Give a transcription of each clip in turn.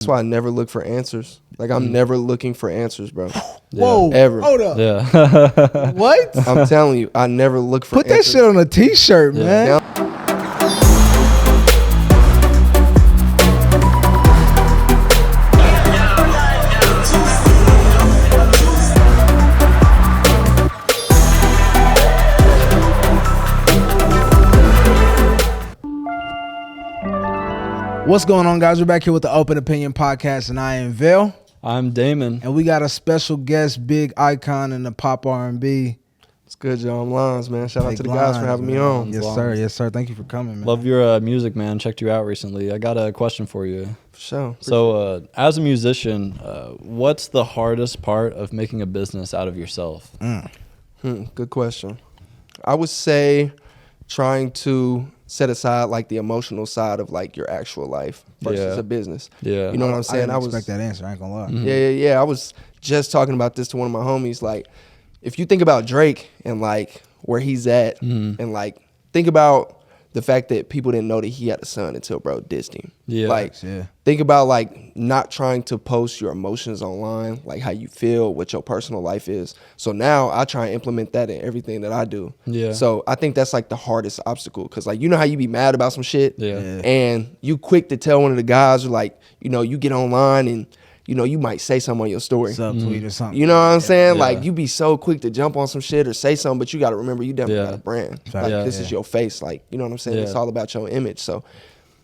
That's why I never look for answers. Like, I'm never looking for answers, bro. Whoa, ever. hold up. Yeah. What? I'm telling you, I never look for Put that answers. shit on a t-shirt, man. What's going on, guys? We're back here with the Open Opinion Podcast, and I am Vale. I'm Damon. And we got a special guest, big icon in the pop R&B. It's good, y'all. I'm LONS, man. Shout out Big to the guys for lines, having me man. on. Yes, sir. Yes, sir. Thank you for coming, man. Love your music, man. Checked you out recently. I got a question for you. For sure. So, as a musician, what's the hardest part of making a business out of yourself? Good question. I would say trying to set aside like the emotional side of like your actual life versus a business. Yeah. You know what I'm saying? I didn't expect that answer. I ain't gonna lie. Yeah. I was just talking about this to one of my homies. Like, if you think about Drake and like where he's at, and like think about the fact that people didn't know that he had a son until bro dissed him. Yeah. Like, think about like not trying to post your emotions online, like how you feel, what your personal life is. So now I try and implement that in everything that I do. Yeah. So I think that's like the hardest obstacle, because like, you know how you be mad about some shit, Yeah. and you quick to tell one of the guys, or like, you know, you get online and you know, you might say something on your story. Subtweet or something. You know what I'm saying? Yeah. Like, you be so quick to jump on some shit or say something, but you got to remember you definitely got a brand. Like, this is your face. Like, you know what I'm saying? Yeah. It's all about your image. So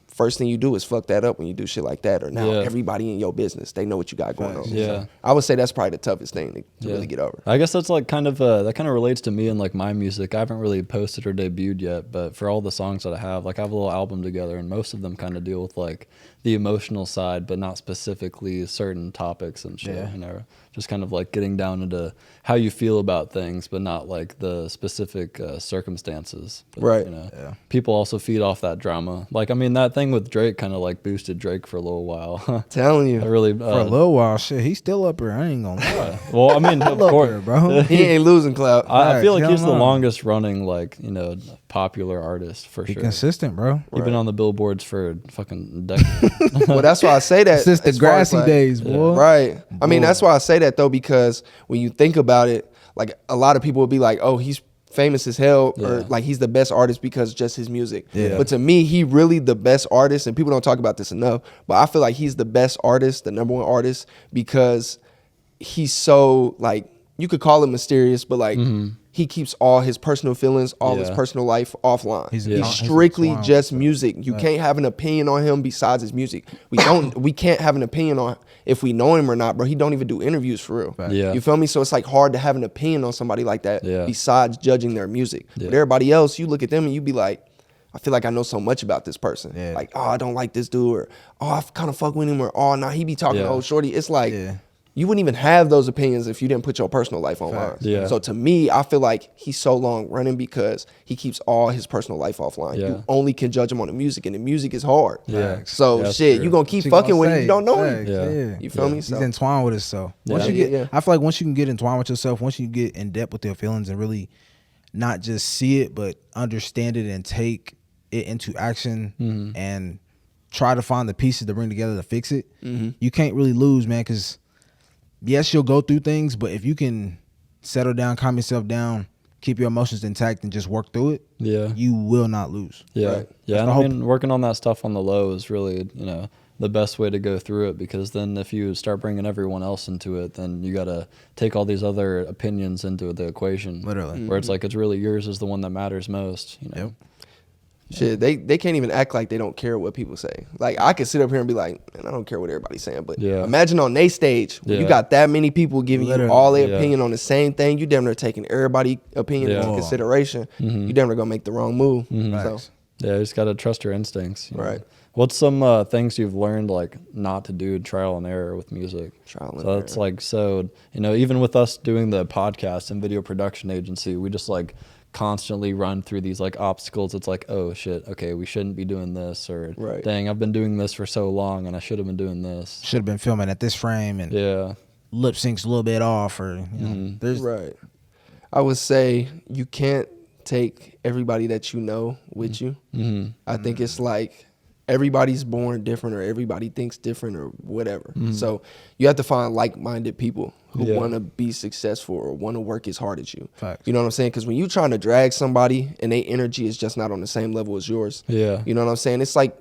first thing you do is fuck that up when you do shit like that. Or now everybody in your business, they know what you got going on. Yeah. So I would say that's probably the toughest thing to really get over. I guess that's like kind of that kind of relates to me and like my music. I haven't really posted or debuted yet, but for all the songs that I have a little album together, and most of them kind of deal with like the emotional side, but not specifically certain topics and shit. You know, just kind of like getting down into how you feel about things, but not like the specific circumstances. But, Right. You know, people also feed off that drama. Like, I mean, that thing with Drake kind of like boosted Drake for a little while. Telling you. I really For a little while, shit, he's still up here. I ain't gonna lie. well, I mean, of course, here, bro. He ain't losing clout. I feel like Hell he's the no. longest running, like, you know, popular artist for Be sure. consistent, bro. He's been on the billboards for fucking decades. Well, that's why I say that. Since the as far as, grassy like, days, boy. Right. I mean, that's why I say that though, because when you think about it, like a lot of people will be like, oh, he's famous as hell, or like he's the best artist because just his music. But to me, he really the best artist, and people don't talk about this enough, but I feel like he's the best artist, the number one artist, because he's so, like, you could call it mysterious, but like he keeps all his personal feelings, all his personal life offline. He's strictly just music. You can't have an opinion on him besides his music. We can't have an opinion on if we know him or not, bro. He don't even do interviews for real. Yeah. You feel me? So it's like hard to have an opinion on somebody like that besides judging their music. But everybody else, you look at them and you be like, I feel like I know so much about this person. Like, oh, I don't like this dude, or oh, I kind of fuck with him, or oh, nah, he be talking to old shorty. It's like, you wouldn't even have those opinions if you didn't put your personal life online. So to me, I feel like he's so long running because he keeps all his personal life offline. You only can judge him on the music, and the music is hard. So shit, you gonna keep fucking with him, you don't know him. You feel me? He's entwined with himself. Once you get, I feel like once you can get entwined with yourself, once you get in depth with your feelings and really not just see it, but understand it and take it into action and try to find the pieces to bring together to fix it, you can't really lose, man, because yes, you'll go through things, but if you can settle down, calm yourself down, keep your emotions intact, and just work through it, you will not lose. And I mean, working on that stuff on the low is really, you know, the best way to go through it, because then if you start bringing everyone else into it, then you got to take all these other opinions into the equation. Literally. Where it's like, it's really yours is the one that matters most, you know? Shit, they can't even act like they don't care what people say. Like, I could sit up here and be like, man, I don't care what everybody's saying. But imagine on they stage, when you got that many people giving you all their opinion on the same thing, you damn near taking everybody's opinion into consideration. You damn near gonna make the wrong move. So you just got to trust your instincts. You know? Right. What's some things you've learned, like, not to do, trial and error with music? So that's like, so, you know, even with us doing the podcast and video production agency, we just like constantly run through these like obstacles. It's like, oh shit, okay, we shouldn't be doing this, or dang, I've been doing this for so long and I should have been doing this. Should have been filming at this frame, and lip syncs a little bit off, or you know, there's I would say you can't take everybody that you know with you. I think it's like everybody's born different or everybody thinks different or whatever. So you have to find like-minded people who want to be successful or want to work as hard as you. Facts. You know what I'm saying? Because when you're trying to drag somebody and their energy is just not on the same level as yours, you know what I'm saying? It's like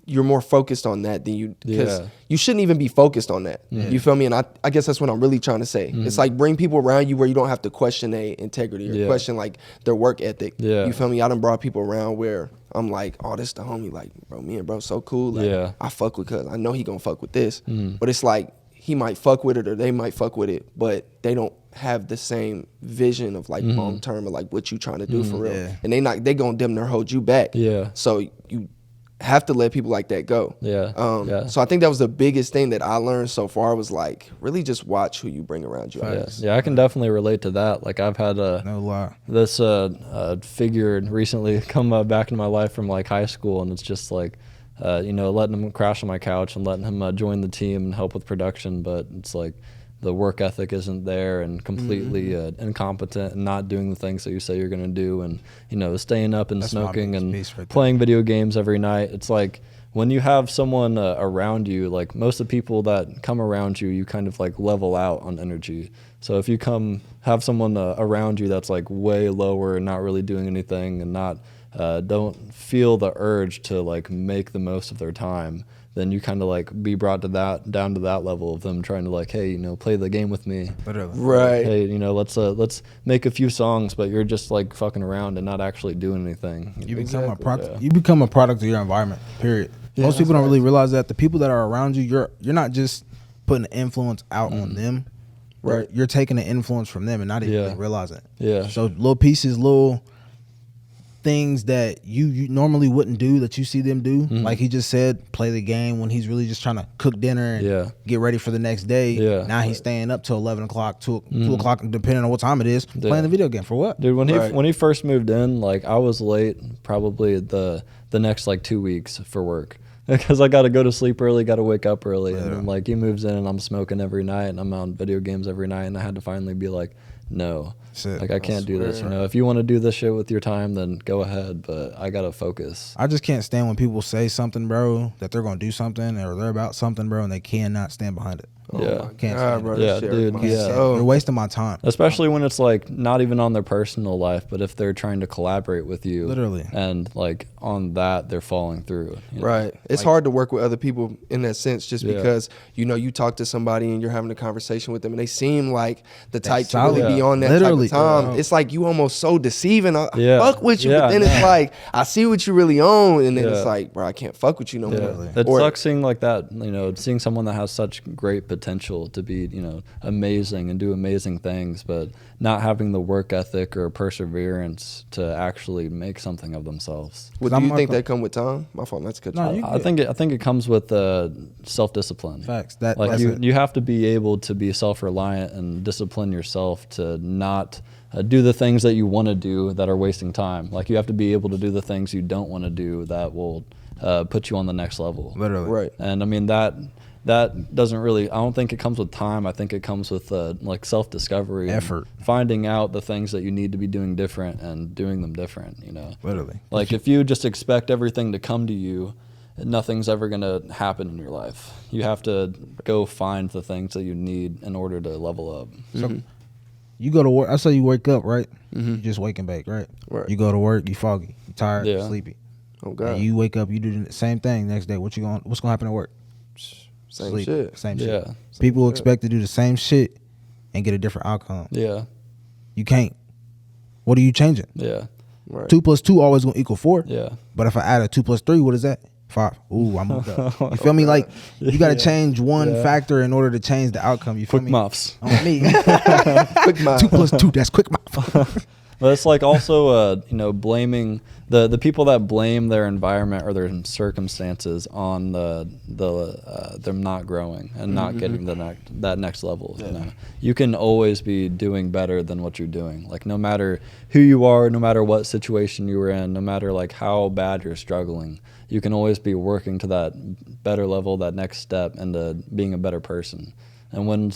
you're more focused on that than you, because you shouldn't even be focused on that. You feel me? And I guess that's what I'm really trying to say. It's like bring people around you where you don't have to question their integrity or question like their work ethic. You feel me? I done brought people around where I'm like, oh, this the homie, like, bro, me and bro so cool. Like, I fuck with cuz I know he gonna fuck with this. But it's like he might fuck with it or they might fuck with it, but they don't have the same vision of like long term or like what you trying to do for real. And they gonna damn near hold you back. So you have to let people like that go. So I think that was the biggest thing that I learned so far was like really just watch who you bring around you. I can definitely relate to that. Like I've had this figure recently come back into my life from like high school, and it's just like you know, letting him crash on my couch and letting him join the team and help with production, but it's like the work ethic isn't there and completely incompetent and not doing the things that you say you're going to do, and you know, staying up and smoking and playing video games every night. It's like when you have someone around you, like most of the people that come around you, you kind of like level out on energy. So if you have someone around you that's like way lower and not really doing anything and not don't feel the urge to like make the most of their time, then you kind of like be brought to down to that level of them trying to like, hey, you know, play the game with me. Right. Hey, you know, let's make a few songs, but you're just like fucking around and not actually doing anything. You become a product. You become a product of your environment. Period. Most people don't really realize that the people that are around you, you're not just putting an influence out on them. Right. You're taking the influence from them and not even really realizing it. So little pieces, little things that you normally wouldn't do that you see them do, like he just said, play the game when he's really just trying to cook dinner and get ready for the next day. Now he's staying up till 11 o'clock, 2 o'clock, depending on what time it is, playing the video game. For what? Dude, when he first moved in, like I was late probably the next like 2 weeks for work. Because I got to go to sleep early, got to wake up early. And then, like, he moves in and I'm smoking every night and I'm on video games every night. And I had to finally be like, no, like I can't do this. You know, if you want to do this shit with your time, then go ahead. But I got to focus. I just can't stand when people say something, bro, that they're going to do something or they're about something, bro, and they cannot stand behind it. Can't stand bro, it. Dude. They're wasting my time. Especially when it's like not even on their personal life, but if they're trying to collaborate with you, literally, and like on that they're falling through. You know? Right. It's like, hard to work with other people in that sense, just because you know you talk to somebody and you're having a conversation with them, and they seem like the type to really be on that type of time. It's like you almost so deceiving. I fuck with you, but then it's like I see what you really own, and then it's like, bro, I can't fuck with you no more. It sucks seeing like that. You know, seeing someone that has such great potential to be, you know, amazing and do amazing things, but not having the work ethic or perseverance to actually make something of themselves. Well, do you think that come with time? My fault, that's good. I think it comes with self-discipline. Facts. Like you have to be able to be self-reliant and discipline yourself to not do the things that you want to do that are wasting time. Like you have to be able to do the things you don't want to do that will put you on the next level. Literally. Right. And I mean that doesn't really, I don't think it comes with time. I think it comes with like self-discovery, effort, finding out the things that you need to be doing different and doing them different, you know. Literally. Like if you just expect everything to come to you, nothing's ever going to happen in your life. You have to go find the things that you need in order to level up. So you go to work, I say you wake up, right? You just wake and bake, right? You go to work, you foggy, you tired, you sleepy. Oh God. And you wake up, you do the same thing next day. What's going to happen at work? Same shit. Same shit. People expect to do the same shit and get a different outcome. You can't. What are you changing? Right. 2 + 2 always gonna equal 4. But if I add a 2 + 3, what is that? 5. Ooh, I moved up. You feel me? Like you gotta change one factor in order to change the outcome. You feel quick me? muffs. On me. Quick muff. 2 + 2. That's quick muff. But it's like also, you know, blaming the people that blame their environment or their circumstances on them not growing and not getting that next level. You know, you can always be doing better than what you're doing. Like no matter who you are, no matter what situation you were in, no matter like how bad you're struggling, you can always be working to that better level, that next step, and being a better person. And when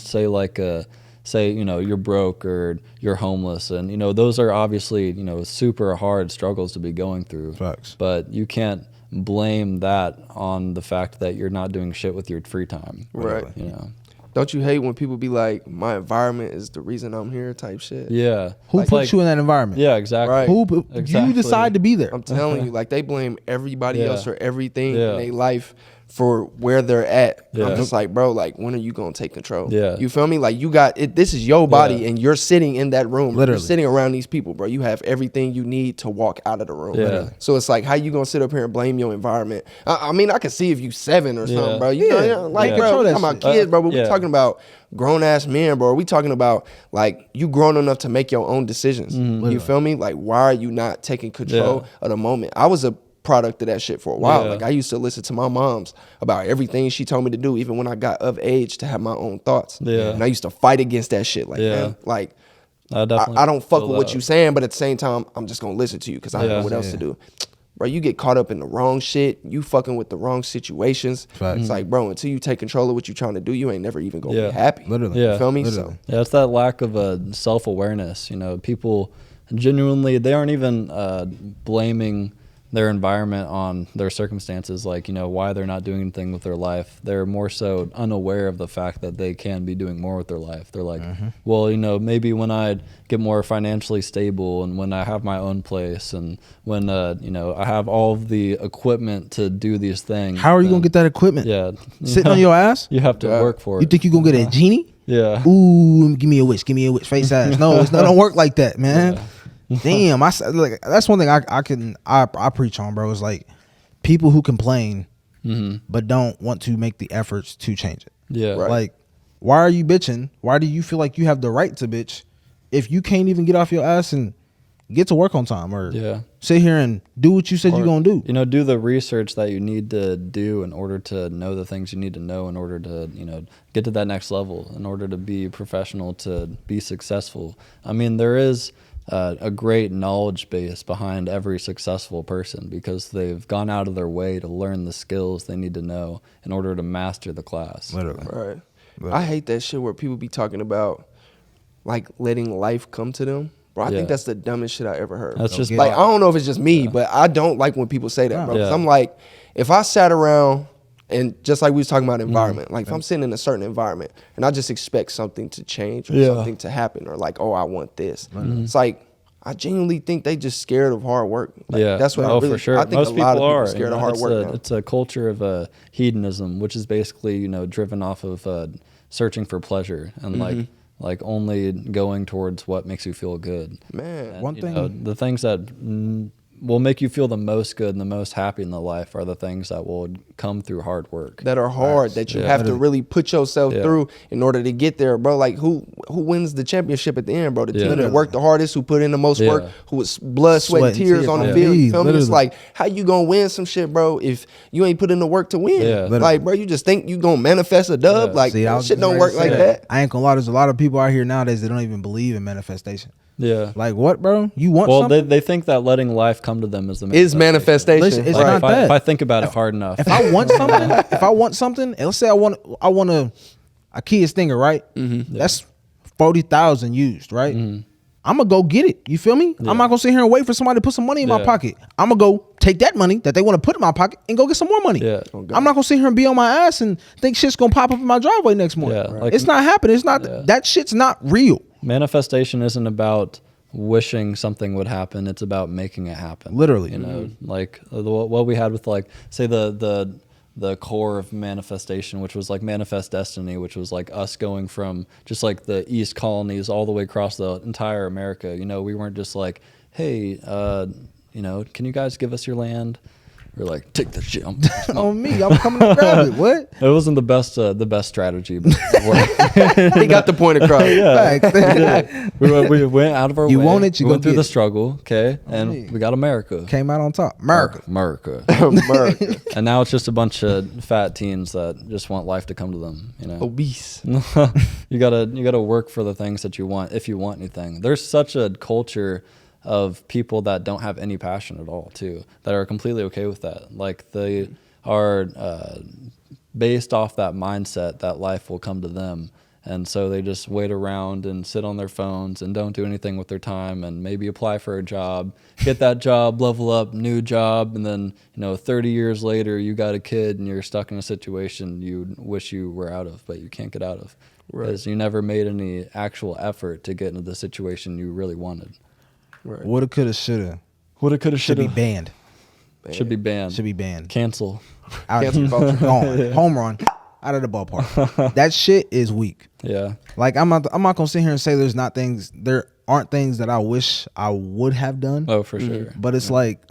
say, you know, you're broke or you're homeless, and, you know, those are obviously, you know, super hard struggles to be going through. Facts. But you can't blame that on the fact that you're not doing shit with your free time. Right. You know. Don't you hate when people be like, my environment is the reason I'm here type shit? Yeah. Who put you in that environment? Yeah, exactly. Right. You decide to be there. I'm telling you, like, they blame everybody else or everything in their life for where they're at. I'm just like, bro, like, when are you gonna take control? You feel me? Like, you got it. This is your body, and you're sitting in that room. Literally. You're sitting around these people, bro. You have everything you need to walk out of the room. So it's like, how you gonna sit up here and blame your environment? I mean, I can see if you 7 or something, bro. You know, like, bro, we talking about kids, bro. But we talking about grown ass men, bro. We talking about, like, you grown enough to make your own decisions. You feel me? Like, why are you not taking control of the moment? I was a product of that shit for a while. Like, I used to listen to my mom's about everything she told me to do, even when I got of age to have my own thoughts. And I used to fight against that shit. Like, man, like, I don't fuck with what you saying, but at the same time, I'm just gonna listen to you because I don't know what else to do. Bro, you get caught up in the wrong shit. You fucking with the wrong situations. It's like, bro, until you take control of what you're trying to do, you ain't never even gonna be happy. Literally. You feel me? Literally. So yeah, it's that lack of self-awareness. You know, people genuinely, they aren't even blaming their environment on their circumstances, like, you know, why they're not doing anything with their life. They're more so unaware of the fact that they can be doing more with their life. They're like, well, you know, maybe when I get more financially stable and when I have my own place and when, you know, I have all of the equipment to do these things. How are you going to get that equipment? Yeah. Sitting on your ass? You have to work for it. You think you're going to get a genie? Yeah. Ooh, give me a wish, face ass. No, it don't work like that, man. Damn, like, that's one thing I preach on, bro. Is like people who complain but don't want to make the efforts to change it. Yeah, like, why are you bitching? Why do you feel like you have the right to bitch if you can't even get off your ass and get to work on time or sit here and do what you said you're gonna do? You know, do the research that you need to do in order to know the things you need to know in order to, you know, get to that next level, in order to be professional, to be successful. I mean, there is a great knowledge base behind every successful person because they've gone out of their way to learn the skills they need to know in order to master the class. Literally. Right. I hate that shit where people be talking about, like, letting life come to them. Bro, I think that's the dumbest shit I ever heard. That's just like, I don't know if it's just me, but I don't like when people say that, bro. 'Cause I'm like, if I sat around and just like we was talking about environment, like if I'm sitting in a certain environment and I just expect something to change or something to happen or like, oh, I want this. It's like, I genuinely think they just scared of hard work. Like, that's what I really, for sure. I think Most a lot of people are scared of hard work now. It's a culture of hedonism, which is basically, you know, driven off of searching for pleasure and like only going towards what makes you feel good. Man, and, one thing, the things that will make you feel the most good and the most happy in the life are the things that will come through hard work. That are hard, that you have to really put yourself through in order to get there, bro. Like, who wins the championship at the end, bro? The team that worked the hardest, who put in the most work, who was blood, sweat, and tears on the field. You feel me? It's like, how you gonna win some shit, bro, if you ain't put in the work to win? Like, bro, you just think you gonna manifest a dub? Like, shit don't work like that. I ain't gonna lie, there's a lot of people out here nowadays that don't even believe in manifestation. Yeah. Like, what, bro? You want something? Well, they think that letting life come to them is the manifestation. Listen, it's not that. If I think about it hard enough. If I want something, and let's say I want a Kia Stinger, right? That's 40,000 used, right? I'm gonna go get it. You feel me? I'm not gonna sit here and wait for somebody to put some money in my pocket. I'm gonna go take that money that they want to put in my pocket and go get some more money. I'm not gonna sit here and be on my ass and think shit's gonna pop up in my driveway next morning. Like, it's not happening. It's not that shit's not real. Manifestation isn't about wishing something would happen. It's about making it happen. Literally, you know, like what we had with, like, say the core of manifestation, which was like Manifest Destiny, which was like us going from just like the East colonies all the way across the entire America. You know, we weren't just like, hey, you know, can you guys give us your land? We're like, take the shit on me. I'm coming to grab it. What? It wasn't the best strategy, but he got the point across. We went out of our way. You want it, you we went go through the it. struggle, okay, and we got America. Came out on top. America. And now it's just a bunch of fat teens that just want life to come to them. You know, obese. You gotta work for the things that you want if you want anything. There's such a culture of people that don't have any passion at all, too, that are completely okay with that. Like, they are based off that mindset that life will come to them, And so they just wait around and sit on their phones and don't do anything with their time, and maybe apply for a job, get that job, level up, new job, and then 30 years later you got a kid and you're stuck in a situation you wish you were out of, but you can't get out of because you never made any actual effort to get into the situation you really wanted. Right. Woulda, coulda, shoulda. Woulda, coulda, shoulda. Should be banned. Should be banned. Should be banned. Cancel. Cancel culture. Gone. Home run. Out of the ballpark. That shit is weak. Yeah. Like I'm not gonna sit here and say there aren't things that I wish I would have done. Oh, for sure. But it's like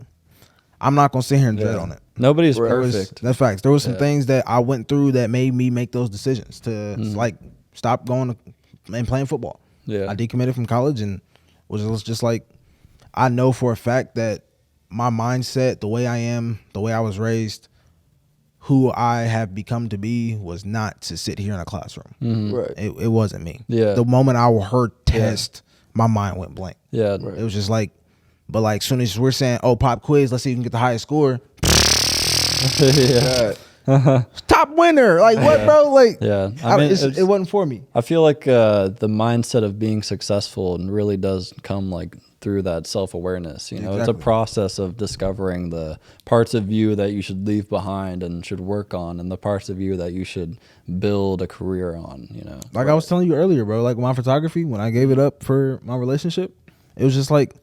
I'm not gonna sit here and dread on it. Nobody's perfect. That's facts. There was some things that I went through that made me make those decisions to like stop going and playing football. Yeah. I decommitted from college and was just like, I know for a fact that my mindset, the way I am, the way I was raised, who I have become to be was not to sit here in a classroom. Right. It wasn't me. Yeah. The moment I heard test, my mind went blank. Yeah. It was just like, but like soon as we're saying, oh, pop quiz, let's see if you can get the highest score. Top winner. Like what, bro? Like, I mean, it wasn't for me. I feel like the mindset of being successful really does come like through that self-awareness. It's a process of discovering the parts of you that you should leave behind and should work on, and the parts of you that you should build a career on. Like I was telling you earlier, bro. Like my photography, when I gave it up for my relationship, it was just like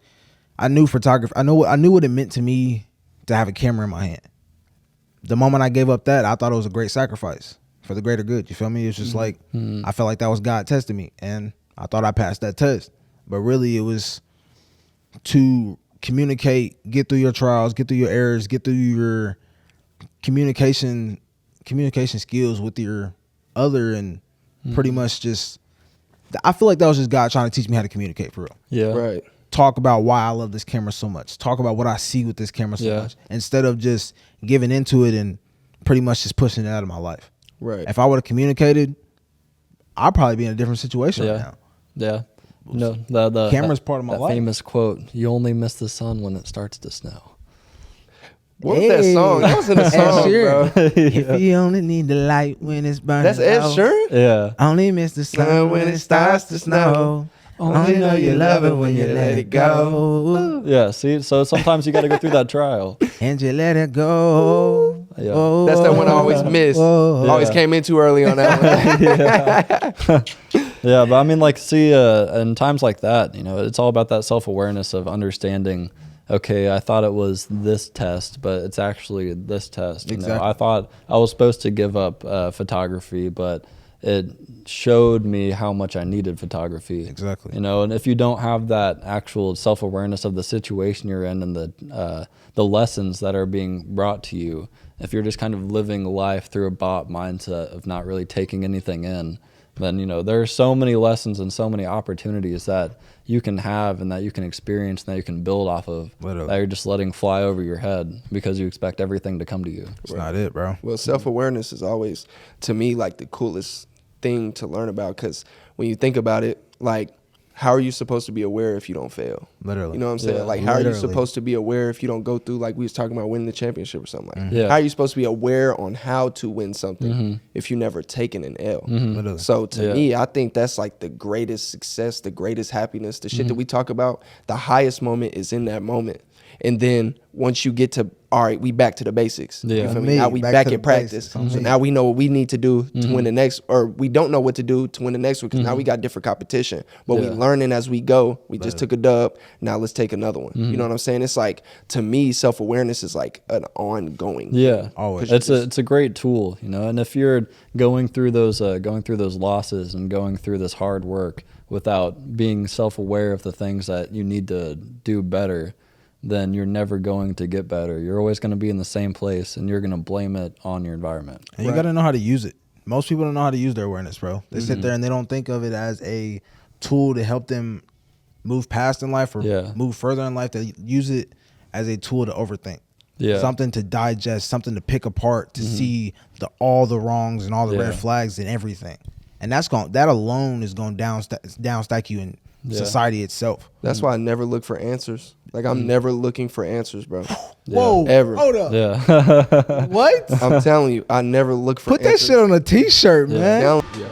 I knew photography. I knew what it meant to me to have a camera in my hand. The moment I gave up that, I thought it was a great sacrifice for the greater good. You feel me? It's just like I felt like that was God testing me, and I thought I passed that test, but really it was to communicate, get through your trials, get through your errors, get through your communication skills with your other, and pretty much just, I feel like that was just God trying to teach me how to communicate for real. Yeah. Right. Talk about why I love this camera so much. Talk about what I see with this camera so much, instead of just giving into it and pretty much just pushing it out of my life. Right. If I would have communicated, I'd probably be in a different situation right now. Yeah. No, the camera's part of my life. Famous quote: "You only miss the sun when it starts to snow." What was that song? That was in the song, bro. If you only need the light when it's burning. That's Ed Sheeran? Yeah. Only miss the sun when it starts to snow. Only know you love it when you let it go. Yeah, see, so sometimes you got to go through that trial. And you let it go. Yeah. That's that one I always missed. Always came in too early on that one. Yeah, but I mean, like, see, in times like that, it's all about that self-awareness of understanding, okay, I thought it was this test, but it's actually this test. Exactly. I thought I was supposed to give up photography, but it showed me how much I needed photography. Exactly. And if you don't have that actual self-awareness of the situation you're in and the lessons that are being brought to you, if you're just kind of living life through a bot mindset of not really taking anything in, then there are so many lessons and so many opportunities that you can have and that you can experience and that you can build off of. Literally. That you're just letting fly over your head because you expect everything to come to you. It's not it, bro. Well, self-awareness is always, to me, like the coolest thing to learn about, because when you think about it, like, how are you supposed to be aware if you don't fail? Literally. You know what I'm saying? Yeah. Like, how are you supposed to be aware if you don't go through, like we was talking about, winning the championship or something like that? Yeah. How are you supposed to be aware on how to win something if you never taken an L? Literally. So to me, I think that's like the greatest success, the greatest happiness, the shit that we talk about. The highest moment is in that moment. And then once you get to, all right, we back to the basics. Yeah. You feel me? Now we back in practice. So now we know what we need to do to win the next, or we don't know what to do to win the next one, because now we got different competition. But we learning as we go. We just took a dub. Now let's take another one. You know what I'm saying? It's like, to me, self-awareness is like an ongoing. Yeah, always. It's a great tool, and if you're going through those losses and going through this hard work without being self-aware of the things that you need to do better, then you're never going to get better. You're always going to be in the same place, and you're going to blame it on your environment. And you got to know how to use it. Most people don't know how to use their awareness, bro. They sit there and they don't think of it as a tool to help them move past in life or move further in life. They use it as a tool to overthink. Yeah. Something to digest, something to pick apart, to see all the wrongs and all the red flags and everything. And that alone is going to downstack you in society itself. That's why I never look for answers. Like, I'm never looking for answers, bro. Whoa, ever. Hold up. Yeah. What? I'm telling you, I never look for Put answers. that shit on a t-shirt, man. Yeah.